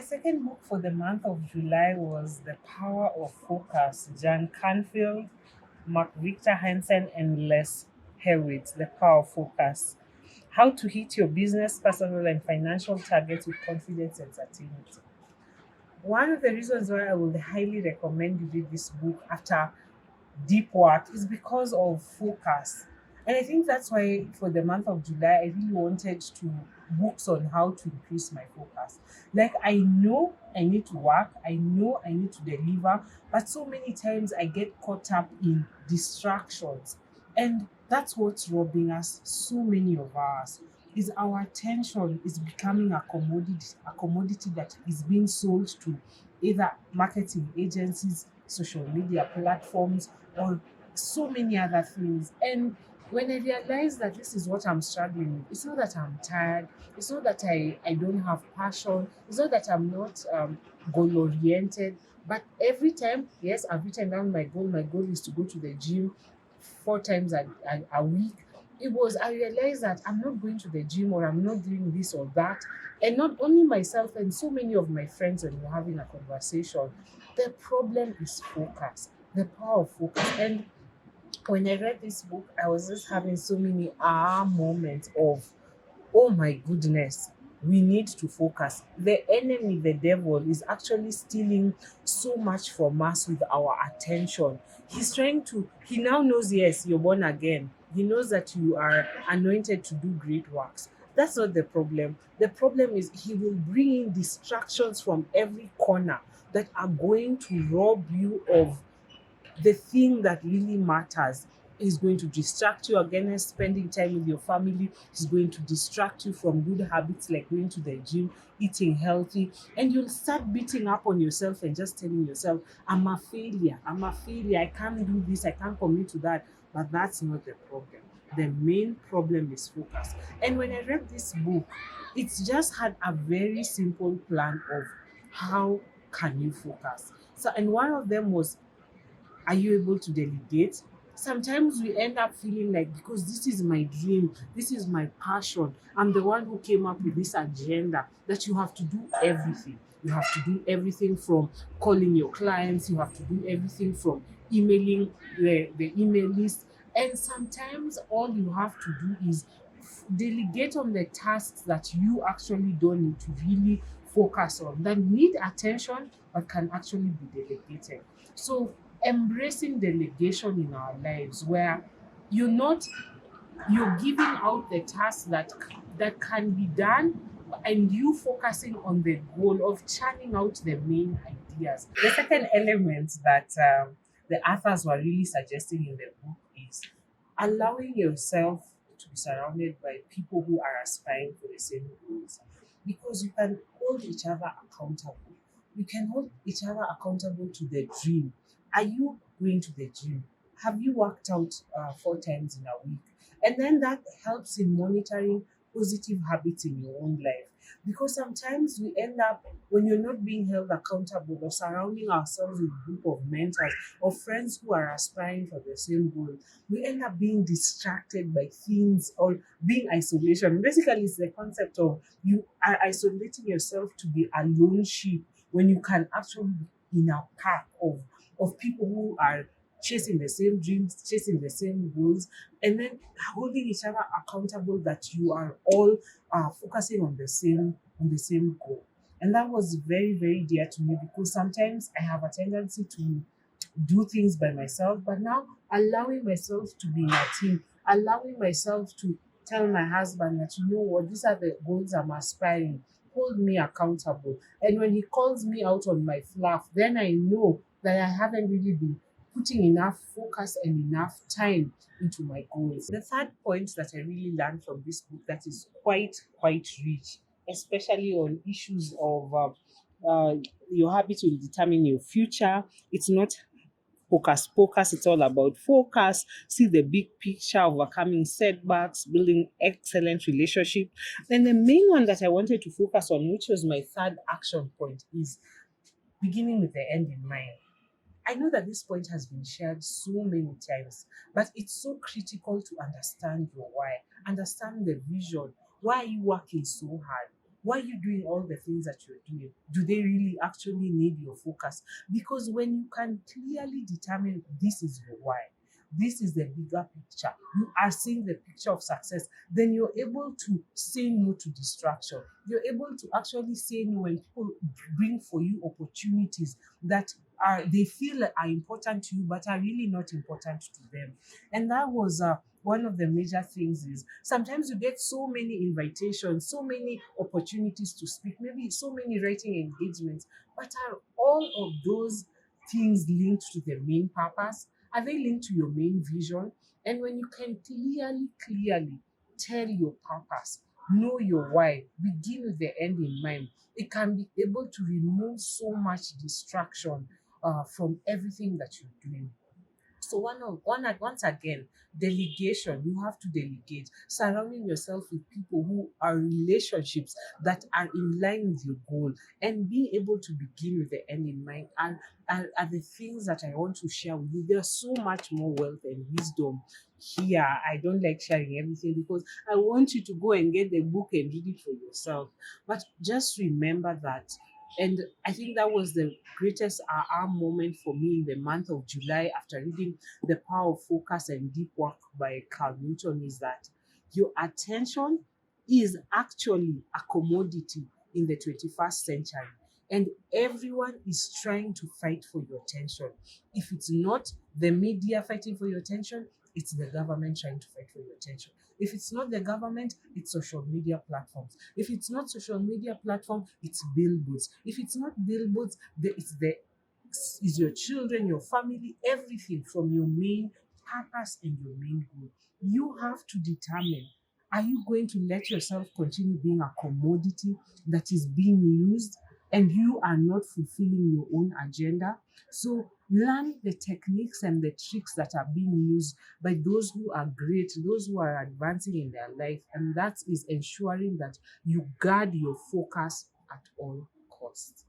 second book for the month of July was The Power of Focus, Jan Canfield, Mark Victor Hansen, and Les Hewitt. The Power of Focus. How to hit your business, personal, and financial targets with confidence and certainty. One of the reasons why I would highly recommend you read this book after deep work is because of focus. And I think that's why for the month of July, I really wanted to books on how to increase my focus. Like I know I need to work, I know I need to deliver, but so many times I get caught up in distractions. And that's what's robbing us, so many of us, is our attention is becoming a commodity that is being sold to either marketing agencies, social media platforms, or so many other things. And when I realized that this is what I'm struggling with, it's not that I'm tired, it's not that I don't have passion, it's not that I'm not goal oriented, but every time, yes, I've written down my goal. My goal is to go to the gym 4 times a week. It was, I realized that I'm not going to the gym or I'm not doing this or that. And not only myself and so many of my friends, when we're having a conversation, the problem is focus, the power of focus. And when I read this book, I was just having so many moments of, oh my goodness, we need to focus. The enemy, the devil, is actually stealing so much from us with our attention. He's trying to, he now knows, yes, you're born again. He knows that you are anointed to do great works. That's not the problem. The problem is he will bring in distractions from every corner that are going to rob you of the thing that really matters. Is going to distract you against spending time with your family. Is going to distract you from good habits like going to the gym, eating healthy, and you'll start beating up on yourself and just telling yourself, I'm a failure, I'm a failure, I can't do this, I can't commit to that. But that's not the problem. The main problem is focus. And when I read this book, it's just had a very simple plan of how can you focus. So, and one of them was, are you able to delegate? Sometimes we end up feeling like, because this is my dream, this is my passion, I'm the one who came up with this agenda, that you have to do everything. You have to do everything from calling your clients, you have to do everything from emailing the email list. And sometimes all you have to do is delegate on the tasks that you actually don't need to really focus on, that need attention but can actually be delegated. So embracing delegation in our lives, where you're not, you're giving out the tasks that can be done, and you focusing on the goal of churning out the main ideas. The second element that the authors were really suggesting in the book is allowing yourself to be surrounded by people who are aspiring for the same goals, because you can hold each other accountable. You can hold each other accountable to the dream. Are you going to the gym? Have you worked out 4 times in a week? And then that helps in monitoring positive habits in your own life. Because sometimes we end up, when you're not being held accountable or surrounding ourselves with a group of mentors or friends who are aspiring for the same goal, we end up being distracted by things or being isolation. Basically, it's the concept of you are isolating yourself to be a lone sheep when you can actually be in a pack of people who are chasing the same dreams, chasing the same goals, and then holding each other accountable that you are all focusing on the same goal. And that was very, very dear to me, because sometimes I have a tendency to do things by myself, but now allowing myself to be in a team, allowing myself to tell my husband that, you know what, these are the goals I'm aspiring, hold me accountable. And when he calls me out on my fluff, then I know that I haven't really been putting enough focus and enough time into my goals. The third point that I really learned from this book that is quite rich, especially on issues of your habits will determine your future. It's not hocus pocus, it's all about focus. See the big picture, overcoming setbacks, building excellent relationship. Then the main one that I wanted to focus on, which was my third action point, is beginning with the end in mind. I know that this point has been shared so many times, but it's so critical to understand your why, understand the vision. Why are you working so hard? Why are you doing all the things that you're doing? Do they really actually need your focus? Because when you can clearly determine this is your why, this is the bigger picture, you are seeing the picture of success, then you're able to say no to distraction. You're able to actually say no when people bring for you opportunities that are they feel like are important to you but are really not important to them. And that was one of the major things is sometimes you get so many invitations, so many opportunities to speak, maybe so many writing engagements, but are all of those things linked to the main purpose? Are they linked to your main vision? And when you can clearly tell your purpose, know your why, begin with the end in mind, it can be able to remove so much distraction from everything that you're doing. So once again, delegation. You have to delegate, surrounding yourself with people who are relationships that are in line with your goal, and being able to begin with the end in mind are the things that I want to share with you. There's so much more wealth and wisdom here. I don't like sharing everything because I want you to go and get the book and read it for yourself. But just remember that. And I think that was the greatest aha moment for me in the month of July after reading The Power of Focus and Deep Work by Carl Newton, is that your attention is actually a commodity in the 21st century. And everyone is trying to fight for your attention. If it's not the media fighting for your attention, it's the government trying to fight for your attention. If it's not the government, it's social media platforms. If it's not social media platform, it's billboards. If it's not billboards, it's your children, your family, everything from your main purpose and your main goal. You have to determine, are you going to let yourself continue being a commodity that is being used and you are not fulfilling your own agenda? So learn the techniques and the tricks that are being used by those who are great, those who are advancing in their life, and that is ensuring that you guard your focus at all costs.